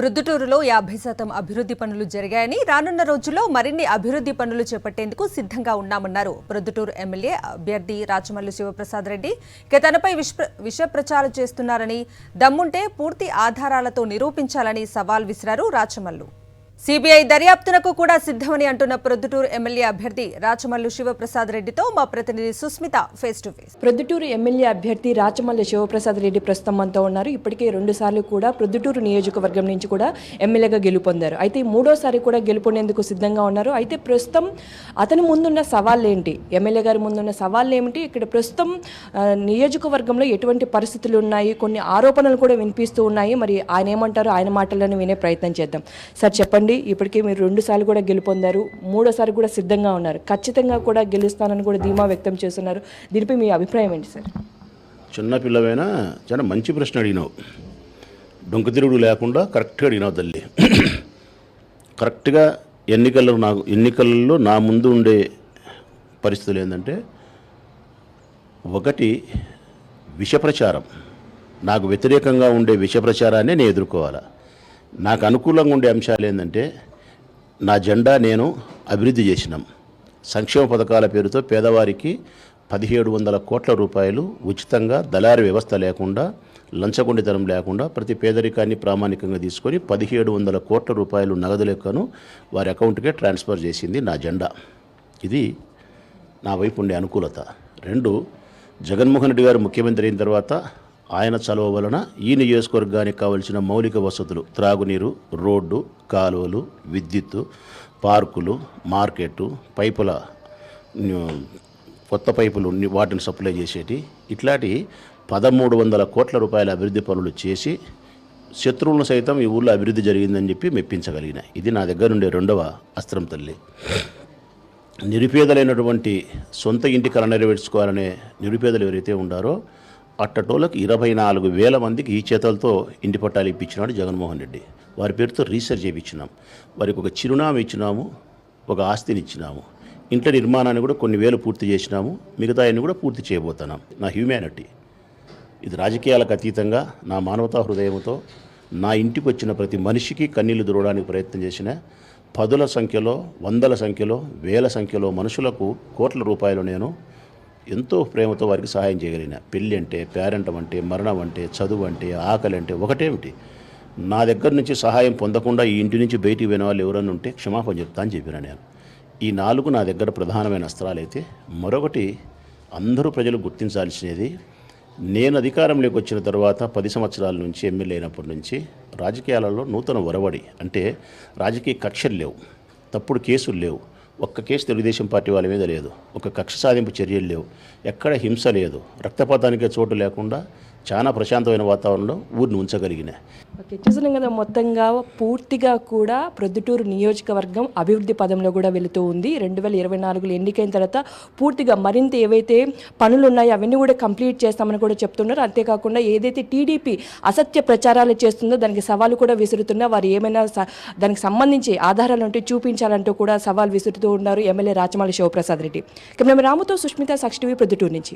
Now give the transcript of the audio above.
ప్రొద్దుటూరులో 50% అభివృద్ధి పనులు జరిగాయని రానున్న రోజుల్లో మరిన్ని అభివృద్ధి పనులు చేపట్టేందుకు సిద్ధంగా ఉన్నామన్నారు. ప్రొద్దుటూరు ఎమ్మెల్యే అభ్యర్థి రాచమల్లు శివప్రసాద్ రెడ్డి తనపై విష ప్రచారం చేస్తున్నారని, దమ్ముంటే పూర్తి ఆధారాలతో నిరూపించాలని సవాల్ విసిరారు రాచమల్లు. సిబిఐ దర్యాప్తునకు కూడా సిద్ధమని అంటున్న ప్రొద్దుటూరు ఎమ్మెల్యే అభ్యర్థి రాచమల్లు శివప్రసాద్ రెడ్డితో మా ప్రతినిధి Sushmita face to face. Proddatur MLA అభ్యర్థి రాచమల్లు శివప్రసాద్ రెడ్డి ప్రస్తుతం మనతో ఉన్నారు. ఇప్పటికే 2 సార్లు కూడా ప్రొద్దుటూరు నియోజకవర్గం నుంచి కూడా ఎమ్మెల్యేగా గెలుపొందారు. అయితే మూడోసారి కూడా గెలుపొందేందుకు సిద్ధంగా ఉన్నారు. అయితే ప్రస్తుతం అతని ముందున్న సవాళ్ళు ఏంటి, ఎమ్మెల్యే గారి ముందున్న సవాళ్ళు ఏమిటి, ఇక్కడ ప్రస్తుతం నియోజకవర్గంలో ఎటువంటి పరిస్థితులు ఉన్నాయి, కొన్ని ఆరోపణలు కూడా వినిపిస్తూ ఉన్నాయి. మరి ఆయన ఏమంటారో ఆయన మాటలను వినే ప్రయత్నం చేద్దాం. సార్ చెప్పండి, ఇప్పటికే మీరు 2 సార్లు కూడా గెలుపొందారు, మూడోసారి కూడా సిద్ధంగా ఉన్నారు, ఖచ్చితంగా కూడా గెలుస్తానని కూడా ధీమా వ్యక్తం చేస్తున్నారు. దీనిపై మీ అభిప్రాయం ఏంటి సార్? చిన్న పిల్లవైనా చాలా మంచి ప్రశ్న అడిగినావు. డొంక తిరుగుడు లేకుండా కరెక్ట్గా అడిగినావు తల్లి. కరెక్ట్గా ఎన్నికల్లో నా ముందు ఉండే పరిస్థితులు ఏంటంటే, ఒకటి విషప్రచారం, నాకు వ్యతిరేకంగా ఉండే విషప్రచారాన్ని నేను ఎదుర్కోవాలా. నాకు అనుకూలంగా ఉండే అంశాలు ఏంటంటే, నా జెండా నేను అభివృద్ధి చేసినాం. సంక్షేమ పథకాల పేరుతో పేదవారికి 1700 కోట్ల రూపాయలు ఉచితంగా, దళారీ వ్యవస్థ లేకుండా, లంచగొండితనం లేకుండా ప్రతి పేదరికాన్ని ప్రామాణికంగా తీసుకొని 1700 కోట్ల రూపాయలు నగదు లెక్కను వారి అకౌంట్కే ట్రాన్స్ఫర్ చేసింది నా జెండా. ఇది నా వైపు ఉండే అనుకూలత. 2, జగన్మోహన్ రెడ్డి గారు ముఖ్యమంత్రి అయిన తర్వాత ఆయన చలవ వలన ఈ నియోజకవర్గానికి కావలసిన మౌలిక వసతులు, త్రాగునీరు, రోడ్డు, కాలువలు, విద్యుత్తు, పార్కులు, మార్కెట్టు, పైపుల కొత్త పైపులు వాటిని సప్లై చేసేటి, ఇట్లాంటి 1300 కోట్ల రూపాయల అభివృద్ధి పనులు చేసి శత్రువులను సైతం ఈ ఊళ్ళో అభివృద్ధి జరిగిందని చెప్పి మెప్పించగలిగిన. ఇది నా దగ్గర ఉండే 2వ అస్త్రం తల్లి. నిరుపేదలైనటువంటి సొంత ఇంటి కల నెరవేర్చుకోవాలనే నిరుపేదలు ఎవరైతే ఉండారో అట్టటోళ్ళకి 24,000 మందికి ఈ చేతలతో ఇంటి పట్టాలు ఇప్పించినాడు జగన్మోహన్ రెడ్డి. వారి పేరుతో రీసెర్చ్ చేయించినాం, వారికి ఒక చిరునామా ఇచ్చినాము, ఒక ఆస్తిని ఇచ్చినాము, ఇంట్లో నిర్మాణాన్ని కూడా కొన్ని వేలు పూర్తి చేసినాము, మిగతా అన్ని కూడా పూర్తి చేయబోతున్నాం. నా హ్యూమానిటీ ఇది రాజకీయాలకు అతీతంగా నా మానవతా హృదయంతో నా ఇంటికి వచ్చిన ప్రతి మనిషికి కన్నీళ్లు దురవడానికి ప్రయత్నం చేసిన 10ల సంఖ్యలో, 100ల సంఖ్యలో, 1000ల సంఖ్యలో మనుషులకు కోట్ల రూపాయలు నేను ఎంతో ప్రేమతో వారికి సహాయం చేయగలిగిన. పెళ్ళి అంటే, పేరెంటం అంటే, మరణం అంటే, చదువు అంటే, ఆకలి అంటే ఒకటేమిటి, నా దగ్గర నుంచి సహాయం పొందకుండా ఈ ఇంటి నుంచి బయటికి పోయిన వాళ్ళు ఎవరన్నా ఉంటే క్షమాపణ చెప్తా అని చెప్పిన నేను. ఈ 4 నా దగ్గర ప్రధానమైన అస్త్రాలైతే, మరొకటి అందరూ ప్రజలు గుర్తించాల్సినది, నేను అధికారంలోకి వచ్చిన తర్వాత 10 సంవత్సరాల నుంచి ఎమ్మెల్యే అయినప్పటి నుంచి రాజకీయాలలో నూతన ఒరవడి, అంటే రాజకీయ కక్షలు లేవు, తప్పుడు కేసులు లేవు, ఒక్క కేసు తెలుగుదేశం పార్టీ వాళ్ళ మీద లేదు, ఒక కక్ష సాధింపు చర్యలు లేవు, ఎక్కడ హింస లేదు, రక్తపాతానికే చోటు లేకుండా చాలా ప్రశాంతమైన వాతావరణంలో ఊరిని ఉంచగలిగిన. ఓకే, చూసినాం కదా, మొత్తంగా పూర్తిగా కూడా ప్రొద్దుటూరు నియోజకవర్గం అభివృద్ధి పదంలో కూడా వెళుతూ ఉంది. 2024లో ఎన్నికైన తర్వాత పూర్తిగా మరింత ఏవైతే పనులు ఉన్నాయో అవన్నీ కూడా కంప్లీట్ చేస్తామని కూడా చెప్తున్నారు. అంతేకాకుండా ఏదైతే టీడీపీ అసత్య ప్రచారాలు చేస్తుందో దానికి సవాలు కూడా విసురుతున్నా, వారు ఏమైనా దానికి సంబంధించి ఆధారాలు ఉంటే చూపించాలంటూ కూడా సవాల్ విసురుతూ ఉన్నారు ఎమ్మెల్యే రాచమల్లు శివప్రసాద్ రెడ్డి. కెమెరా రాముతో సుష్మిత, సాక్షి టీవీ, ప్రొద్దుటూరు నుంచి.